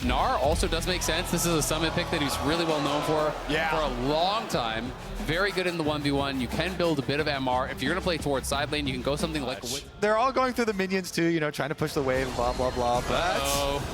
Gnar also does make sense. This is a summit pick that he's really well known for a long time. Very good in the 1v1. You can build a bit of MR. If you're going to play towards side lane, you can go something like... They're all going through the minions too, you know, trying to push the wave, blah, blah, blah. But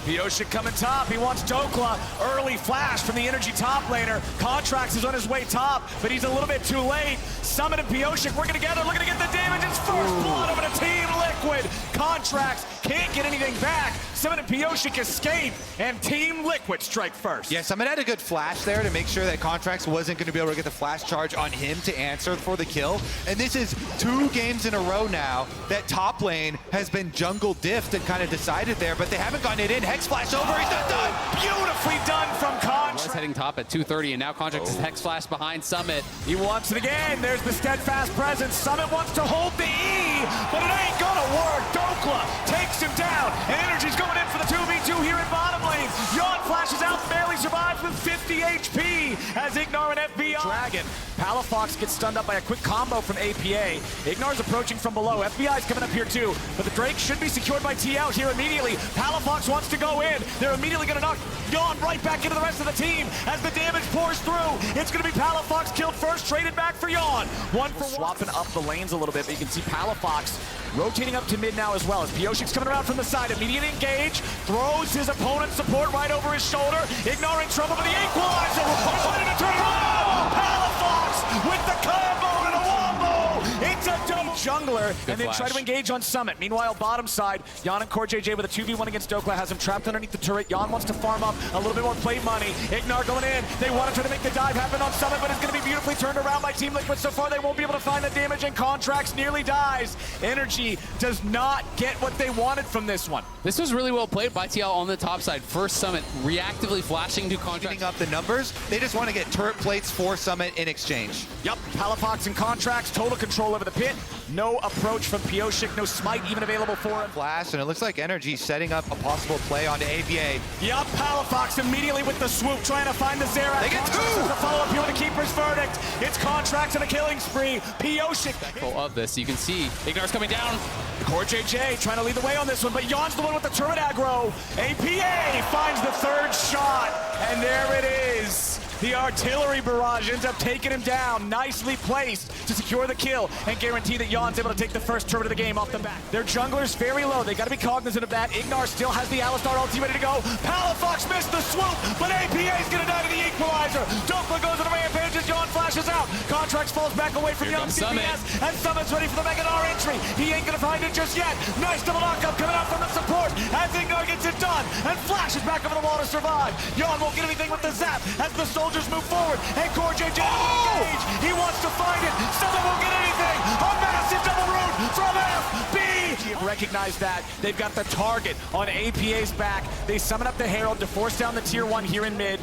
Pioshik coming top. He wants Dokla. Early flash from the NRG top laner. Contracts is on his way top, but he's a little bit too late. Summit and Pioshik working together, looking to get the damage. It's first blood over to Team Liquid. Contracts can't get anything back. Summit and Pioshik escape, and Team Liquid strike first. yeah, Summit had a good flash there to make sure that Contracts wasn't going to be able to get the flash charge on him to answer for the kill. And this is 2 games in a row now that top lane has been jungle diffed and kind of decided there, but they haven't gotten it in. Hex flash over, he's not done! Beautifully done from Contracts. Was heading top at 230, and now Contracts is Hex Flash behind Summit. He wants it again. There's the steadfast presence. Summit wants to hold the E, but it ain't gonna work. Dokla takes him down, and NRG's going in for the 2v2 here in bottom lane. Yawn flashes out, barely survives with 50 HP as Ignar and FBI. Dragon. Palafox gets stunned up by a quick combo from APA. Ignar's approaching from below. FBI's coming up here too, but the Drake should be secured by TL here immediately. Palafox wants to go in. They're immediately gonna knock Yawn right back into the rest of the team as the damage pours through. It's gonna be Palafox killed first, traded back for Yawn. One for swapping up the lanes a little bit, but you can see Palafox rotating up to mid now as well as Pioshik's coming around from the side. Immediate engage, throws his opponent's support right over his shoulder. Ignar in trouble, but the equalizer ready to turn around. Palafox with the combo and a wombo. It's a double jungler, and then try to engage on Summit. Meanwhile, bottom side, Yawn and CoreJJ with a 2v1 against Dokla has him trapped underneath the turret. Yawn wants to farm up a little bit more plate money. Ignar going in. They want to try to make the dive happen on Summit, but it's going to be beautifully turned around by Team Liquid. So far, they won't be able to find the damage, and Contracts nearly dies. NRG does not get what they wanted from this one. This was really well played by TL on the top side. First Summit reactively flashing to Contracts. Up the numbers, they just want to get turret plates for Summit in exchange. Yep, Palafox and Contracts, total control over the pit. No approach from Pioshik, no smite even available for him. Flash, and it looks like NRG setting up a possible play onto APA. Yep, Palafox immediately with the swoop, trying to find the Zera. They get 2! The follow-up here with the Keeper's Verdict. It's Contracts and a killing spree. Pioshik. Of this, you can see Ignar's coming down. CoreJJ trying to lead the way on this one, but Yawn's the one with the turret aggro. APA finds the 3rd shot, and there it is. The artillery barrage ends up taking him down, nicely placed to secure the kill and guarantee that Yawn's able to take the first turret of the game off the back. Their jungler's very low. They got to be cognizant of that. Ignar still has the Alistar ulti ready to go. Palafox missed the swoop, but APA's going to die to the equalizer. Dokla goes on a rampage as Yawn flashes out. Contracts falls back away from Yawn's CPS, and Summit's ready for the Mega Gnar entry. He ain't going to find it just yet. Nice double knockup coming out from the support as Ignar gets it done and flashes back over the wall to survive. Yawn won't get anything with the zap as the soldiers move forward, and CoreJJ engage. He wants to find it. Summit won't get anything. A massive double root from FB. Recognize that. They've got the target on APA's back. They summon up the Herald to force down the tier 1 here in mid.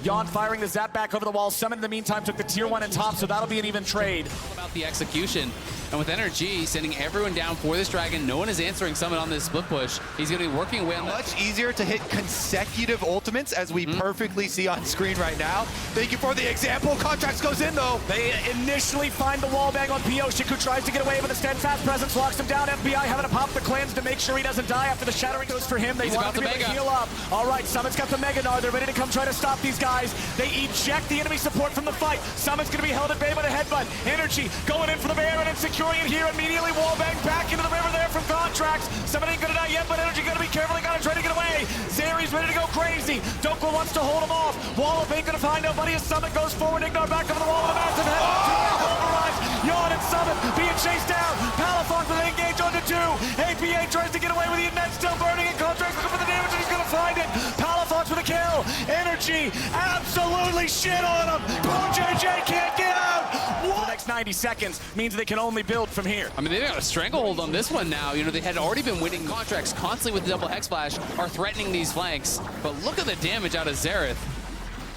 Yawn firing the zap back over the wall. Summit in the meantime took the tier 1 in top, so that'll be an even trade. About the execution. And with NRG sending everyone down for this dragon, no one is answering Summit on this split push. He's going to be working away on that. Much easier to hit consecutive ultimates, as we perfectly see on screen right now. Thank you for the example. Contracts goes in, though. They initially find the wall bang on Pioshik, who tries to get away, but the steadfast presence locks him down. FBI having to pop the cleanse to make sure he doesn't die after the shattering goes for him. They want him to be able to heal up. All right, Summit's got the Mega Gnar. They're ready to come try to stop these guys. They eject the enemy support from the fight. Summit's going to be held at bay by the headbutt. NRG going in for the Baron and securing it here immediately. Wall bang back into the river there from Contracts. Summit ain't going to die yet, but NRG going to be careful. They got to try to get away. Zeri's ready to go crazy. Dokla wants to hold him off. Wallop ain't going to find nobody as Summit goes forward. Ignar back over the wall with a massive head. Yawn and Summit being chased down. Palafox with an engage onto 2. APA tries to get away with the net still burning, and Contracts looking for the damage, and he's going to find it. Palafox with a kill. NRG absolutely shit on him. CoreJJ can't get out. What? The next 90 seconds means they can only build from here. I mean, they've got a stranglehold on this one now. You know, they had already been winning. Contracts constantly with the double Hex Flash are threatening these flanks. But look at the damage out of Xerath.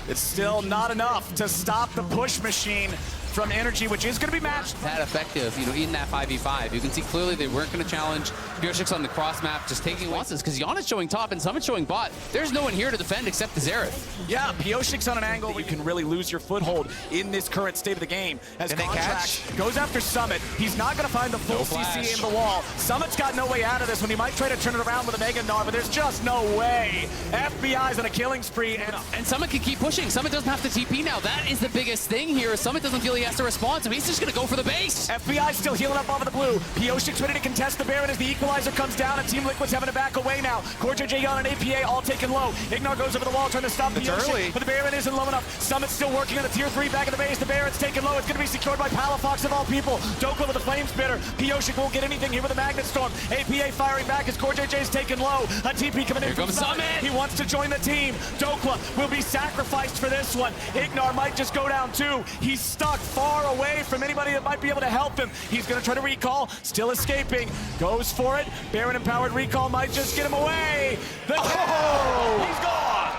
It's still not enough to stop the push machine. from NRG, which is going to be matched. That effective, in that 5v5. You can see clearly they weren't going to challenge Pioshix on the cross map, just taking losses, because Jan is showing top and Summit's showing bot. There's no one here to defend except the Xerath. Yeah, Pioshix on an angle where you can really lose your foothold in this current state of the game. As Contract goes after Summit, he's not going to find the full CC in the wall. Summit's got no way out of this when he might try to turn it around with a Mega Gnar, but there's just no way. FBI's on a killing spree. And Summit can keep pushing. Summit doesn't have to TP now. That is the biggest thing here. Summit doesn't feel he has to respond, so he's just going to go for the base. FBI still healing up off of the blue. Pioshix ready to contest the Baron as the equalizer comes down, and Team Liquid's having to back away now. KazaLoLLCShighlights and APA all taken low. Ignar goes over the wall trying to stop Pioshix, but the Baron isn't low enough. Summit's still working on the tier 3 back of the base. The Baron's taken low. It's going to be secured by Palafox of all people. Dokla with the flame spitter. Pioshix won't get anything here with the Magnet Storm. APA firing back as KazaLoLLCShighlights taken low. A TP coming in from Summit. He wants to join the team. Dokla will be sacrificed for this one. Ignar might just go down too. He's stuck far away from anybody that might be able to help him. He's going to try to recall. Still escaping. Goes for it. Baron empowered recall might just get him away. The He's gone.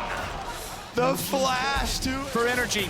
The flash for NRG.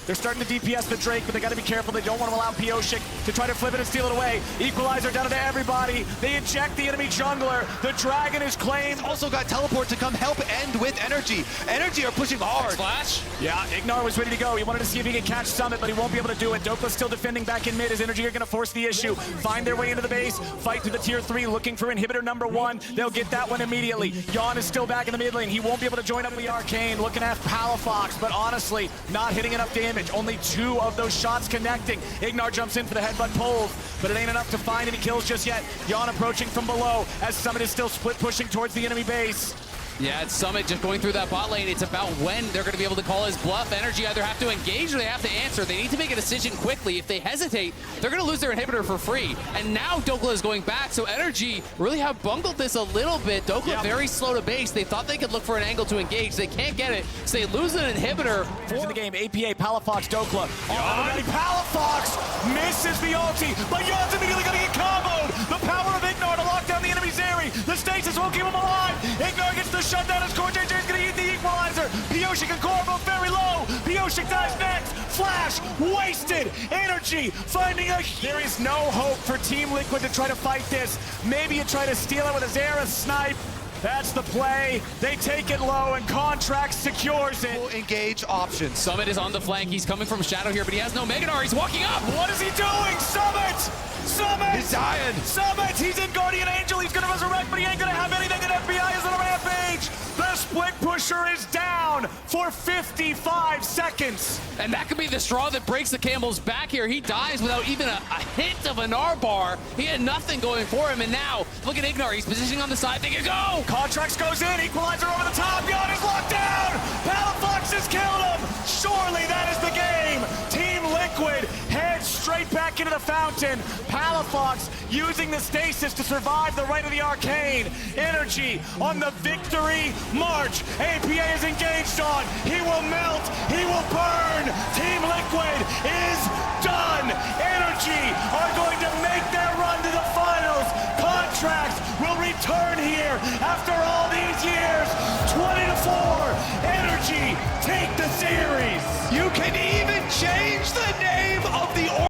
They're starting to DPS the Drake, but they got to be careful. They don't want to allow Pioshix to try to flip it and steal it away. Equalizer down to everybody. They eject the enemy jungler. The Dragon is claimed. Also got teleport to come help end with NRG. NRG are pushing hard. Flash. Yeah, Ignar was ready to go. He wanted to see if he could catch Summit, but he won't be able to do it. Dokla's still defending back in mid as NRG are going to force the issue. Find their way into the base. Fight to the tier 3, looking for inhibitor number 1. They'll get that one immediately. Jan is still back in the mid lane. He won't be able to join up with the Arcane. Looking at Palafox, but honestly, not hitting enough damage. Only 2 of those shots connecting. Ignar jumps in for the headbutt pulls, but it ain't enough to find any kills just yet. Jan approaching from below as Summit is still split pushing towards the enemy base. Yeah, it's Summit just going through that bot lane. It's about when they're going to be able to call his bluff. NRG either have to engage or they have to answer. They need to make a decision quickly. If they hesitate, they're going to lose their inhibitor for free. And now Dokla is going back, so NRG really have bungled this a little bit. Dokla very slow to base. They thought they could look for an angle to engage. They can't get it, so they lose an inhibitor. In the game, APA, Palafox, Dokla. Palafox misses the ulti, but Jan's immediately going to get comboed. The power of Ignar to lock down the enemy Zeri. The stasis won't keep him alive. Ignar gets the shutdown as KazaLoLLCShighlights going to eat the equalizer. Pioshix and Core both very low. Pioshix dies next. Flash wasted. NRG finding a... There is no hope for Team Liquid to try to fight this. Maybe you try to steal it with a Xerath snipe. That's the play. They take it low, and Contract secures it. Engage options. Summit is on the flank. He's coming from Shadow here, but he has no Mega Gnar. He's walking up. What is he doing? Summit! Summit! He's dying. Summit! He's in Guardian Angel. He's going to resurrect, but he ain't going to have anything, and FBI is on a rampage. The split pusher is down for 55 seconds. And that could be the straw that breaks the camel's back here. He dies without even a hint of an R bar. He had nothing going for him, and now, look at Ignar. He's positioning on the side. They can go! Contracts goes in. Equalizer over the top. Jan is locked down. Palafox has killed him. Surely that is the game. Team Liquid heads straight back into the fountain. Palafox using the stasis to survive the right of the Arcane. NRG on the victory march. APA is engaged on. He will melt. He will burn. Team Liquid is done. NRG are going to make their run to the finals. Contracts will return here after all these years. 20-4. NRG take the series.